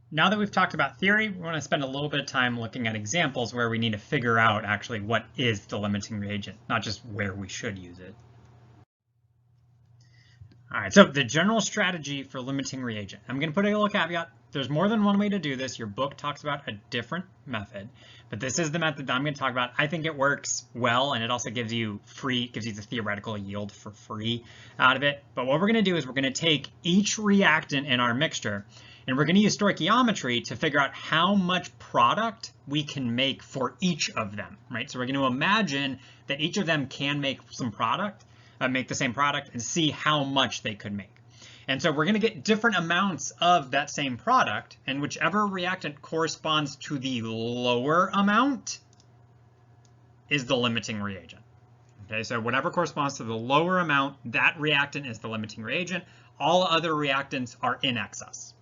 Now that we've talked about theory, we want to spend a little bit of time looking at examples where we need to figure out actually what is the limiting reagent, not just where we should use it. All right, so the general strategy for limiting reagent. I'm going to put a little caveat. There's more than one way to do this. Your book talks about a different method, but this is the method that I'm going to talk about. I think it works well, and it also gives you the theoretical yield for free out of it. But what we're going to do is we're going to take each reactant in our mixture, and we're going to use stoichiometry to figure out how much product we can make for each of them, right? So we're going to imagine that each of them can make some product, make the same product, and see how much they could make. And so we're going to get different amounts of that same product, and whichever reactant corresponds to the lower amount is the limiting reagent. Okay, so whatever corresponds to the lower amount, that reactant is the limiting reagent. All other reactants are in excess.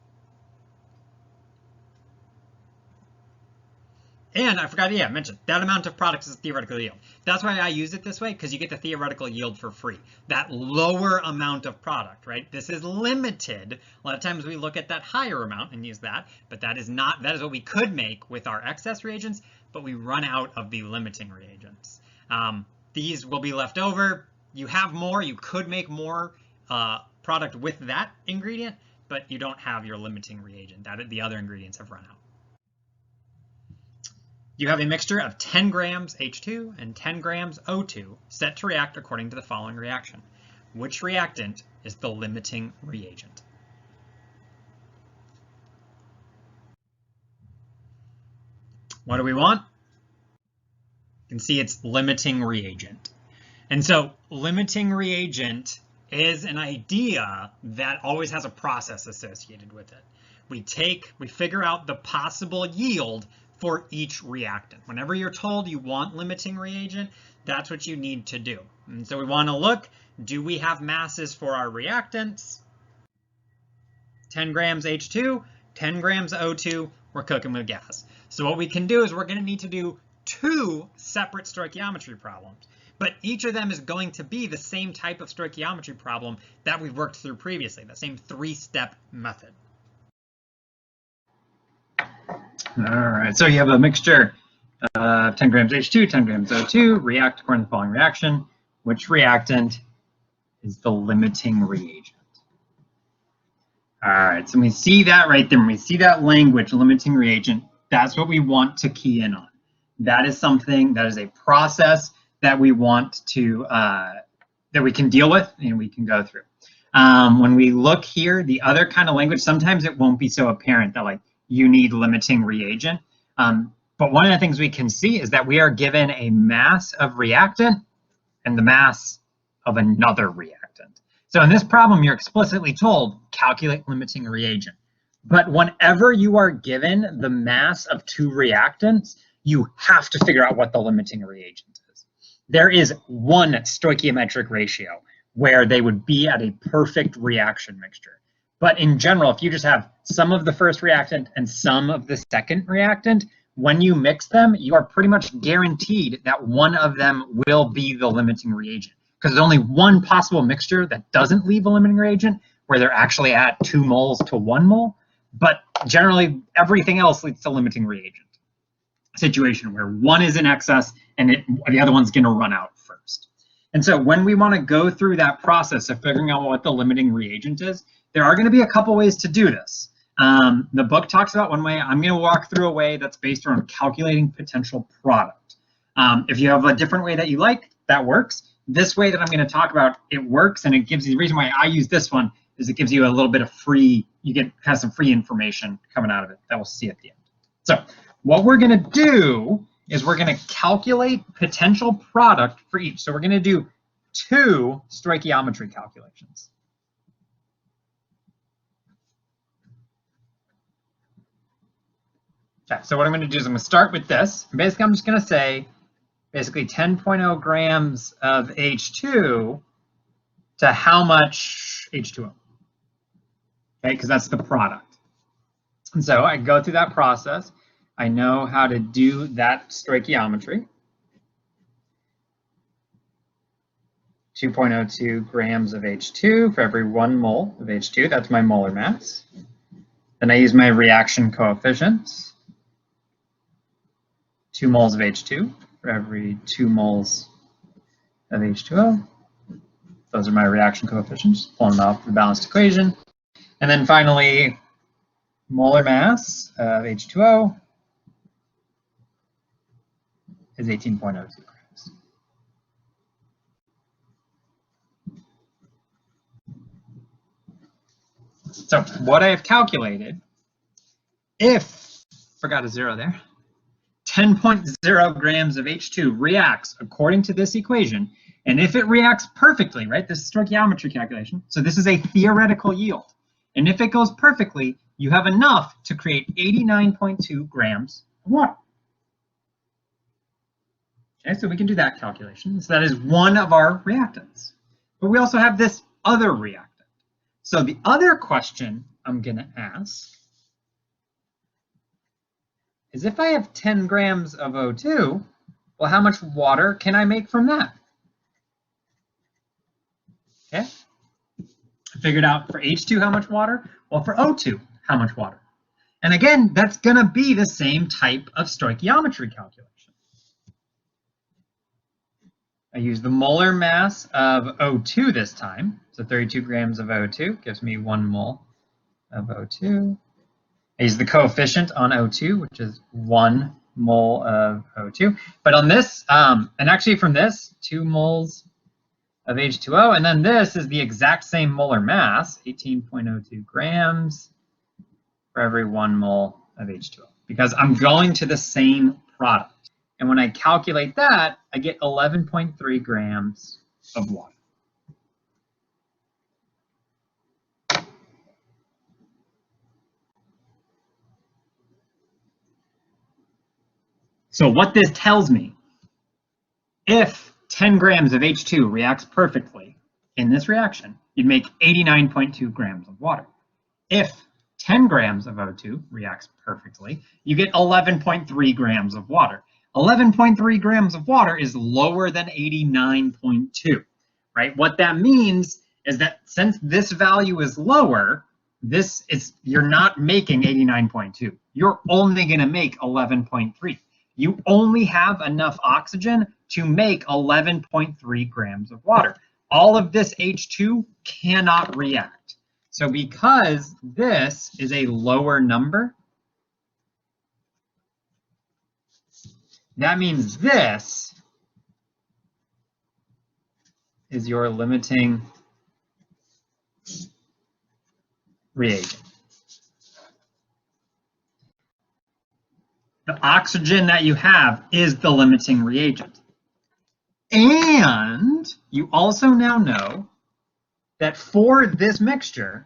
And I forgot to mention, that amount of product is theoretical yield. That's why I use it this way, because you get the theoretical yield for free. That lower amount of product, right? This is limited. A lot of times we look at that higher amount and use that, but that is what we could make with our excess reagents, but we run out of the limiting reagents. These will be left over. You have more, you could make more product with that ingredient, but you don't have your limiting reagent. The other ingredients have run out. You have a mixture of 10 grams H2 and 10 grams O2 set to react according to the following reaction. Which reactant is the limiting reagent? What do we want? You can see it's limiting reagent. And so limiting reagent is an idea that always has a process associated with it. We figure out the possible yield for each reactant. Whenever you're told you want limiting reagent, that's what you need to do. And so we want to look, do we have masses for our reactants? 10 grams H2, 10 grams O2, we're cooking with gas. So what we can do is we're going to need to do two separate stoichiometry problems. But each of them is going to be the same type of stoichiometry problem that we've worked through previously, that same three-step method. All right, so you have a mixture of 10 grams H2, 10 grams O2, react according to the following reaction. Which reactant is the limiting reagent? All right, so when we see that right there, when we see that language, limiting reagent, that's what we want to key in on. That is something, that is a process that we want to, that we can deal with and we can go through. When we look here, the other kind of language, sometimes it won't be so apparent that like you need limiting reagent. But one of the things we can see is that we are given a mass of reactant and the mass of another reactant. So in this problem, you're explicitly told, calculate limiting reagent. But whenever you are given the mass of two reactants, you have to figure out what the limiting reagent is. There is one stoichiometric ratio where they would be at a perfect reaction mixture. But in general, if you just have some of the first reactant and some of the second reactant, when you mix them, you are pretty much guaranteed that one of them will be the limiting reagent. Because there's only one possible mixture that doesn't leave a limiting reagent, where they're actually at 2 moles to 1 mole. But generally, everything else leads to limiting reagent situation, where one is in excess and the other one's going to run out first. And so when we want to go through that process of figuring out what the limiting reagent is, there are going to be a couple ways to do this. The book talks about one way. I'm going to walk through a way that's based around calculating potential product. If you have a different way that you like, that works. This way that I'm going to talk about, it works, and it gives you, the reason why I use this one is it gives you a little bit of free, you get kind of some free information coming out of it that we'll see at the end. So what we're going to do is we're going to calculate potential product for each. So we're going to do 2 stoichiometry calculations. Okay, so what I'm going to do is I'm going to start with this. Basically, I'm just going to say basically 10.0 grams of H2 to how much H2O. Okay, because that's the product. And so I go through that process. I know how to do that stoichiometry. 2.02 grams of H2 for every 1 mole of H2. That's my molar mass. Then I use my reaction coefficients. 2 moles of H2 for every 2 moles of H2O. Those are my reaction coefficients, pulling them off the balanced equation. And then finally, molar mass of H2O is 18.02 grams. So what I have calculated, if, forgot a zero there, 10.0 grams of H2 reacts according to this equation, and if it reacts perfectly, right, this is stoichiometry calculation, so this is a theoretical yield, and if it goes perfectly, you have enough to create 89.2 grams of water. Okay, so we can do that calculation. So that is one of our reactants. But we also have this other reactant. So the other question I'm going to ask is, if I have 10 grams of O2, well, how much water can I make from that? Okay. I figured out for H2 how much water? Well, for O2, how much water? And again, that's going to be the same type of stoichiometry calculation. I use the molar mass of O2 this time. So 32 grams of O2 gives me 1 mole of O2. I use the coefficient on O2, which is 1 mole of O2. But on this, and actually from this, 2 moles of H2O. And then this is the exact same molar mass, 18.02 grams for every 1 mole of H2O, because I'm going to the same product. And when I calculate that, I get 11.3 grams of water. So what this tells me, if 10 grams of H2 reacts perfectly in this reaction, you'd make 89.2 grams of water. If 10 grams of O2 reacts perfectly, you get 11.3 grams of water. 11.3 grams of water is lower than 89.2, right? What that means is that since this value is lower, you're not making 89.2. You're only going to make 11.3. You only have enough oxygen to make 11.3 grams of water. All of this H2 cannot react. So because this is a lower number, that means this is your limiting reagent. The oxygen that you have is the limiting reagent. And you also now know that for this mixture,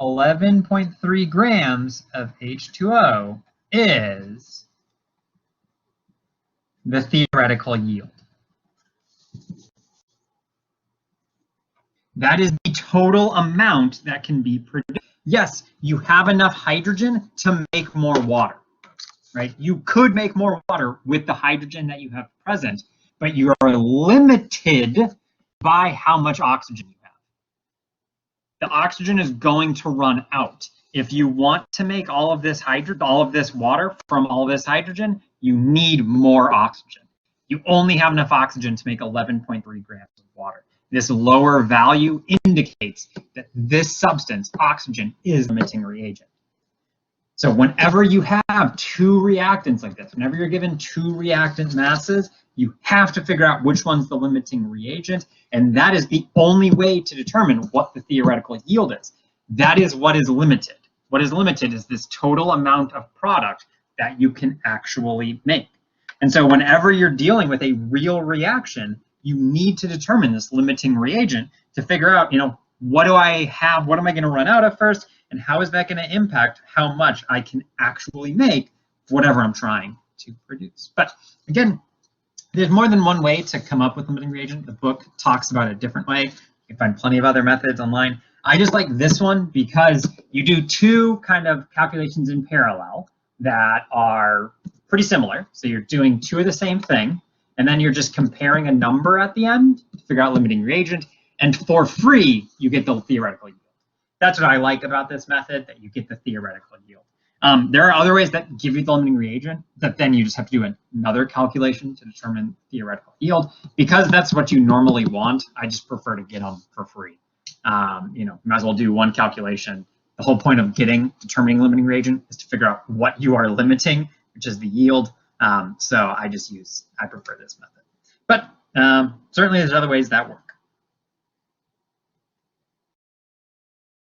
11.3 grams of H2O is the theoretical yield. That is the total amount that can be produced. Yes, you have enough hydrogen to make more water, right? You could make more water with the hydrogen that you have present, but you are limited by how much oxygen you have. The oxygen is going to run out. If you want to make all of this water from all this hydrogen, you need more oxygen. You only have enough oxygen to make 11.3 grams of water. This lower value indicates that this substance, oxygen, is the limiting reagent. So whenever you have two reactants like this, whenever you're given two reactant masses, you have to figure out which one's the limiting reagent, and that is the only way to determine what the theoretical yield is. That is what is limited. What is limited is this total amount of product that you can actually make. And so whenever you're dealing with a real reaction, you need to determine this limiting reagent to figure out, what do I have, what am I going to run out of first, and how is that going to impact how much I can actually make whatever I'm trying to produce. But again, there's more than one way to come up with limiting reagent. The book talks about it a different way. You can find plenty of other methods online. I just like this one because you do two kind of calculations in parallel that are pretty similar. So you're doing two of the same thing, and then you're just comparing a number at the end to figure out limiting reagent. And for free, you get the theoretical yield. That's what I like about this method, that you get the theoretical yield. There are other ways that give you the limiting reagent, that then you just have to do another calculation to determine theoretical yield. Because that's what you normally want, I just prefer to get them for free. You know, might as well do one calculation. The whole point of determining limiting reagent is to figure out what you are limiting, which is the yield. So I prefer this method. But certainly there's other ways that work.